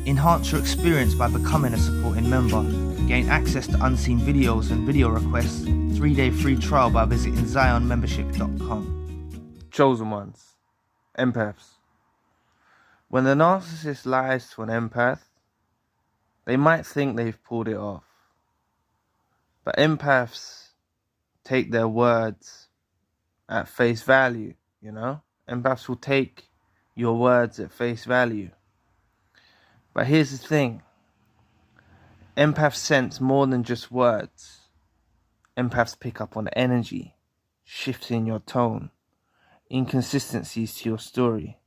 Enhance your experience by becoming a supporting member. Gain access to unseen videos and video requests. 3-day free trial by visiting zionmembership.com. Chosen ones. Empaths. When the narcissist lies to an empath, they might think they've pulled it off. But empaths take their words at face value, you know? Empaths will take your words at face value. But here's the thing. Empaths sense more than just words. Empaths pick up on energy, shifts in your tone, inconsistencies to your story.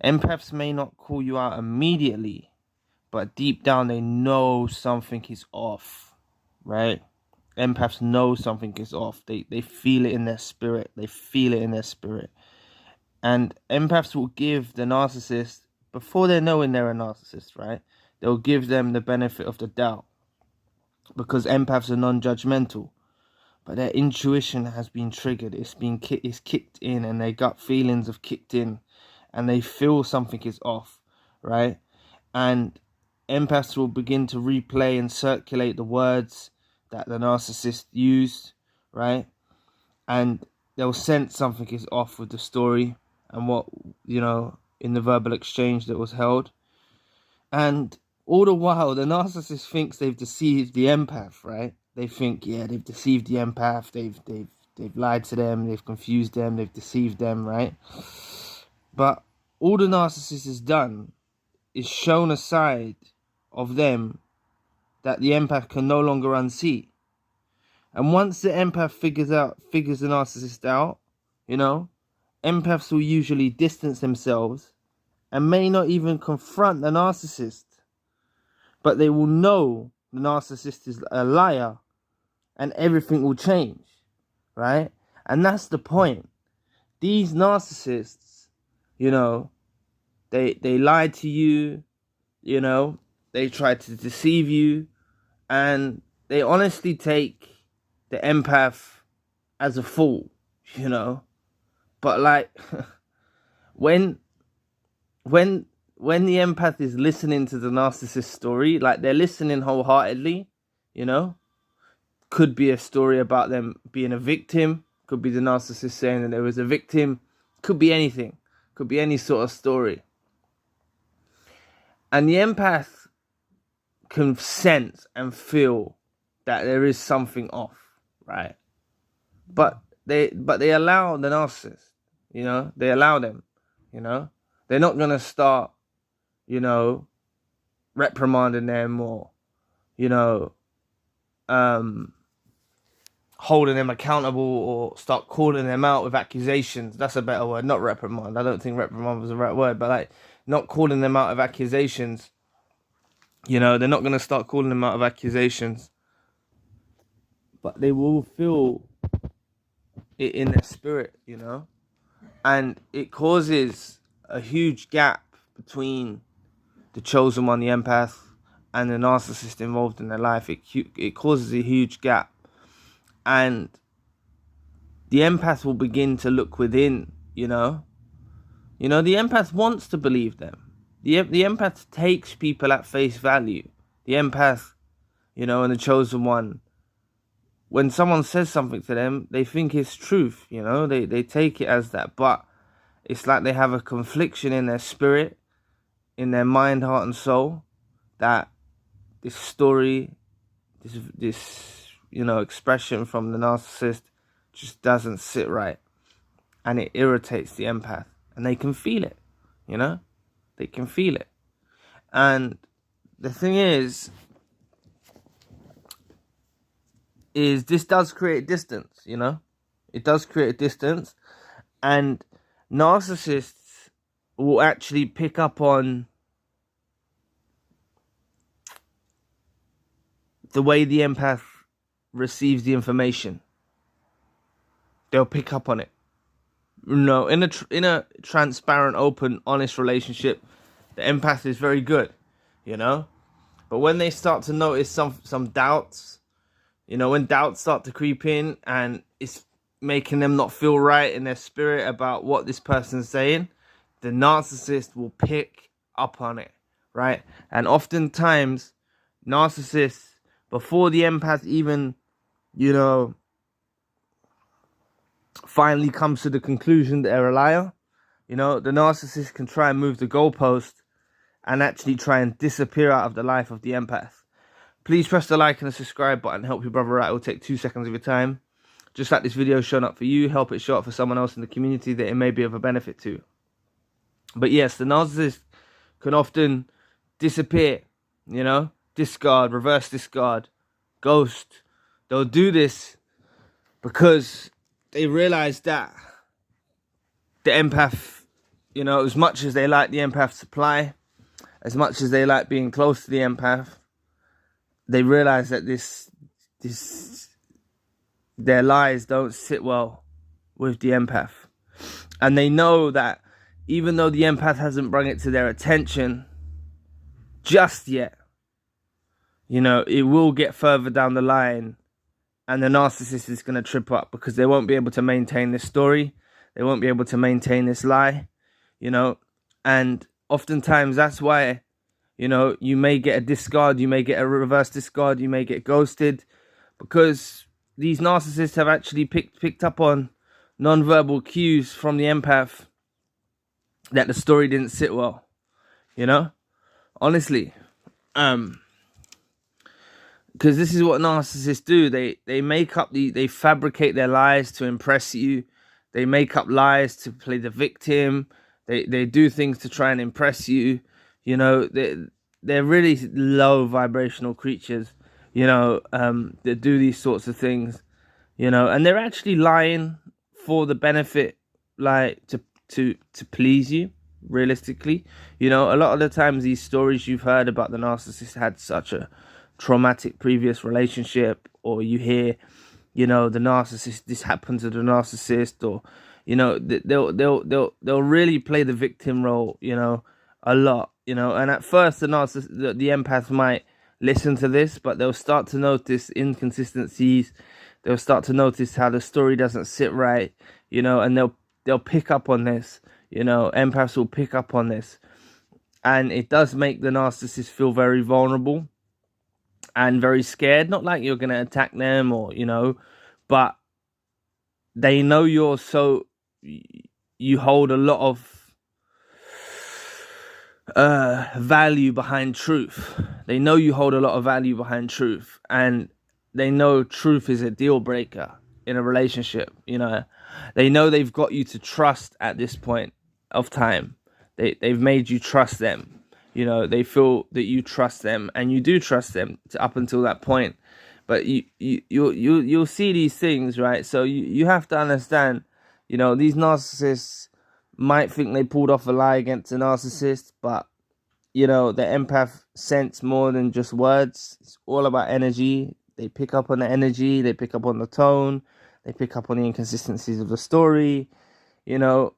Empaths may not call you out immediately, but deep down they know something is off, right? Empaths know something is off. They feel it in their spirit. And empaths will give the narcissist, before they're knowing they're a narcissist, right? They'll give them the benefit of the doubt. Because empaths are non-judgmental. But their intuition has been triggered. It's kicked in, and their gut feelings have kicked in. And they feel something is off, right? And empaths will begin to replay and circulate the words that the narcissist used, right? And they'll sense something is off with the story and what, you know, in the verbal exchange that was held. And all the while, the narcissist thinks they've deceived the empath, right? They think, yeah, they've deceived the empath. They've lied to them. They've confused them. They've deceived them, right? But all the narcissist has done is shown a side of them that the empath can no longer unsee. And once the empath figures the narcissist out, you know, empaths will usually distance themselves and may not even confront the narcissist. But they will know the narcissist is a liar and everything will change, right? And that's the point. These narcissists, you know, they lied to you, you know, they tried to deceive you, and they honestly take the empath as a fool, you know. But like, when the empath is listening to the narcissist story, like they're listening wholeheartedly, you know. Could be a story about them being a victim. Could be the narcissist saying that there was a victim. Could be anything. Could be any sort of story. And the empath can sense and feel that there is something off, right? But they allow the narcissist, you know. They allow them, you know. They're not going to start, you know, reprimanding them or, you know, holding them accountable or start calling them out with accusations. That's a better word, not reprimand. I don't think reprimand was the right word, but like not calling them out of accusations. You know, they're not going to start calling them out of accusations, but they will feel it in their spirit, you know, and it causes a huge gap between the chosen one, the empath, and the narcissist involved in their life. It causes a huge gap. And the empath will begin to look within, you know. You know, the empath wants to believe them. The empath takes people at face value. The empath, you know, and the chosen one, when someone says something to them, they think it's truth, you know. They take it as that. But it's like they have a confliction in their spirit, in their mind, heart, and soul, that this story, this you know, expression from the narcissist just doesn't sit right. And it irritates the empath. And they can feel it, you know? They can feel it. And the thing is this does create distance, you know? It does create distance. And narcissists will actually pick up on the way the empath receives the information. They'll pick up on it. You know, in a transparent, open, honest relationship, the empath is very good, you know. But when they start to notice some doubts, you know, when doubts start to creep in and it's making them not feel right in their spirit about what this person's saying, the narcissist will pick up on it, right? And oftentimes, narcissists, before the empath even, you know, finally comes to the conclusion that they're a liar, you know, the narcissist can try and move the goalpost and actually try and disappear out of the life of the empath. Please press the like and the subscribe button. Help your brother out. It will take 2 seconds of your time. Just like this video showing up for you, help it show up for someone else in the community that it may be of a benefit to. But yes, the narcissist can often disappear, you know, discard, reverse discard, ghost. They'll do this because they realize that the empath, you know, as much as they like the empath supply, as much as they like being close to the empath, they realize that their lies don't sit well with the empath. And they know that even though the empath hasn't brought it to their attention just yet, you know, it will get further down the line and the narcissist is going to trip up because they won't be able to maintain this story. They won't be able to maintain this lie, you know. And oftentimes that's why, you know, you may get a discard, you may get a reverse discard, you may get ghosted, because these narcissists have actually picked up on non-verbal cues from the empath that the story didn't sit well, you know. Honestly, because this is what narcissists do. They make up they fabricate their lies to impress you. They make up lies to play the victim. They do things to try and impress you. You know, they're really low vibrational creatures, you know, that do these sorts of things, you know, and they're actually lying for the benefit, like to please you. Realistically, you know, a lot of the times these stories you've heard about the narcissist had such a traumatic previous relationship, or you hear, you know, the narcissist, this happened to the narcissist, or, you know, they'll really play the victim role, you know, a lot, you know. And at first the empath might listen to this, but they'll start to notice inconsistencies. They'll start to notice how the story doesn't sit right, you know, and they'll pick up on this. You know, empaths will pick up on this. And it does make the narcissist feel very vulnerable and very scared. Not like you're going to attack them or, you know, but they know you hold a lot of value behind truth. They know you hold a lot of value behind truth. And they know truth is a deal breaker in a relationship, you know. They know they've got you to trust at this point of time. They've made you trust them, you know. They feel that you trust them, and you do trust them up until that point. But you'll see these things, right? So you have to understand, you know, these narcissists might think they pulled off a lie against a narcissist, but, you know, the empath sense more than just words. It's all about energy. They pick up on the energy, they pick up on the tone, they pick up on the inconsistencies of the story, you know.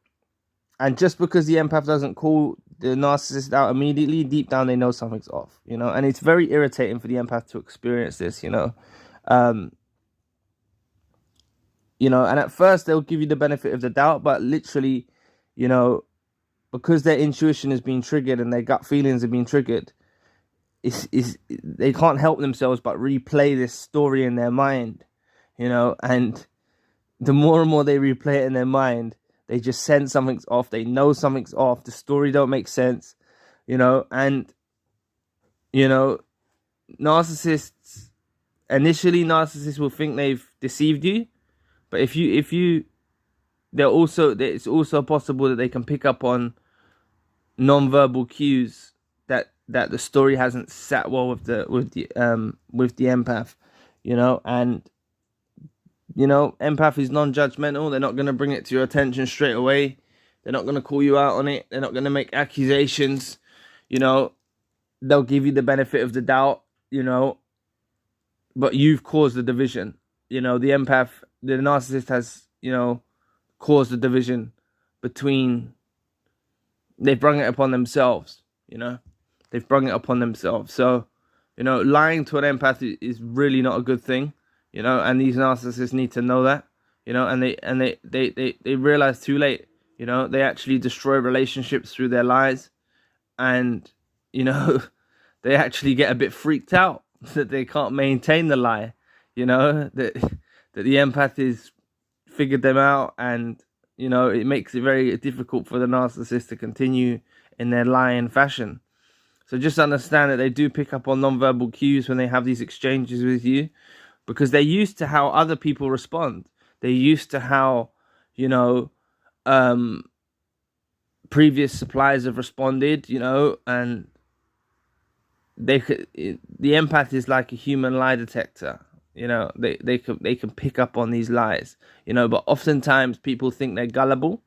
And just because the empath doesn't call the narcissist out immediately, deep down they know something's off, you know. And it's very irritating for the empath to experience this, you know. You know, and at first they'll give you the benefit of the doubt, but literally, you know, because their intuition has been triggered and their gut feelings have been triggered, they can't help themselves but replay this story in their mind, you know. And the more and more they replay it in their mind, they just sense something's off. They know something's off. The story don't make sense, you know. And, you know, initially narcissists will think they've deceived you, but it's also possible that they can pick up on non-verbal cues that the story hasn't sat well with the empath, you know. And, you know, empath is non-judgmental. They're not going to bring it to your attention straight away. They're not going to call you out on it. They're not going to make accusations, you know. They'll give you the benefit of the doubt, you know, but you've caused the division. You know, the narcissist has, you know, caused the division between, they've brought it upon themselves, you know. They've brought it upon themselves. So, you know, lying to an empath is really not a good thing, you know, and these narcissists need to know that, you know, and they realize too late, you know. They actually destroy relationships through their lies, and, you know, they actually get a bit freaked out that they can't maintain the lie, you know, that the empath is figured them out, and, you know, it makes it very difficult for the narcissist to continue in their lying fashion. So just understand that they do pick up on non-verbal cues when they have these exchanges with you, because they're used to how other people respond. They're used to how, you know, previous suppliers have responded, you know, and the empath is like a human lie detector. You know, they can pick up on these lies, you know, but oftentimes people think they're gullible.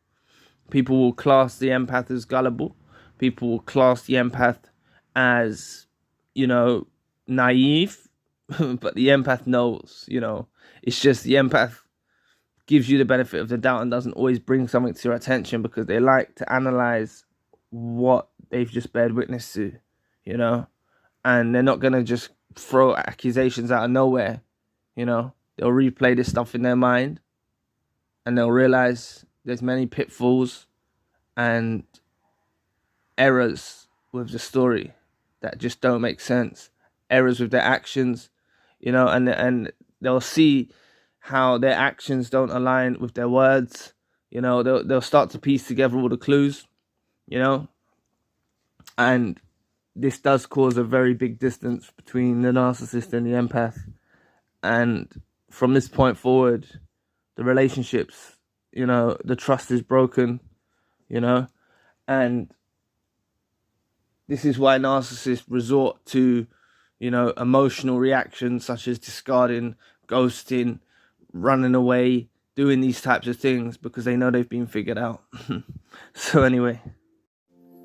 People will class the empath as gullible. People will class the empath as, you know, naive. But the empath knows, you know, it's just the empath gives you the benefit of the doubt and doesn't always bring something to your attention, because they like to analyze what they've just bared witness to, you know, and they're not going to just throw accusations out of nowhere. You know, they'll replay this stuff in their mind, and they'll realize there's many pitfalls and errors with the story that just don't make sense. Errors with their actions, you know, and they'll see how their actions don't align with their words. You know, they'll start to piece together all the clues, you know, and this does cause a very big distance between the narcissist and the empath. And from this point forward, the relationships, you know, the trust is broken, you know, and this is why narcissists resort to, you know, emotional reactions such as discarding, ghosting, running away, doing these types of things, because they know they've been figured out. So anyway,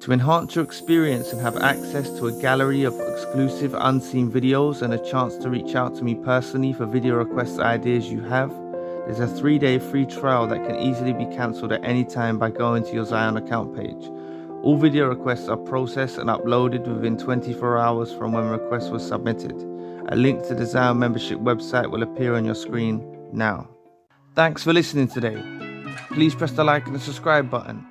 to enhance your experience and have access to a gallery of exclusive unseen videos and a chance to reach out to me personally for video request ideas you have, there's a 3-day free trial that can easily be cancelled at any time by going to your Zion account page. All video requests are processed and uploaded within 24 hours from when request was submitted. A link to the Zion membership website will appear on your screen now. Thanks for listening today. Please press the like and the subscribe button.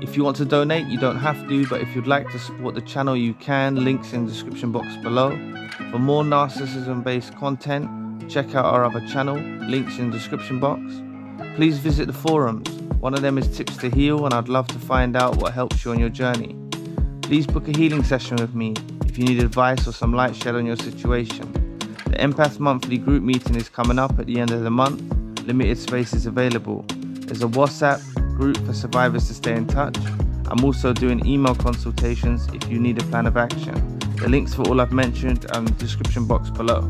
If you want to donate, you don't have to, but if you'd like to support the channel, you can. Links in the description box below. For more narcissism-based content, check out our other channel. Links in the description box. Please visit the forums. One of them is Tips to Heal, and I'd love to find out what helps you on your journey. Please book a healing session with me if you need advice or some light shed on your situation. The Empath monthly group meeting is coming up at the end of the month. Limited space is available. There's a WhatsApp group for survivors to stay in touch. I'm also doing email consultations if you need a plan of action. The links for all I've mentioned are in the description box below.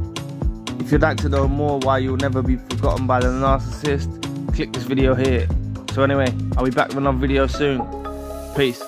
If you'd like to know more why you'll never be forgotten by the narcissist, click this video here. So anyway, I'll be back with another video soon. Peace.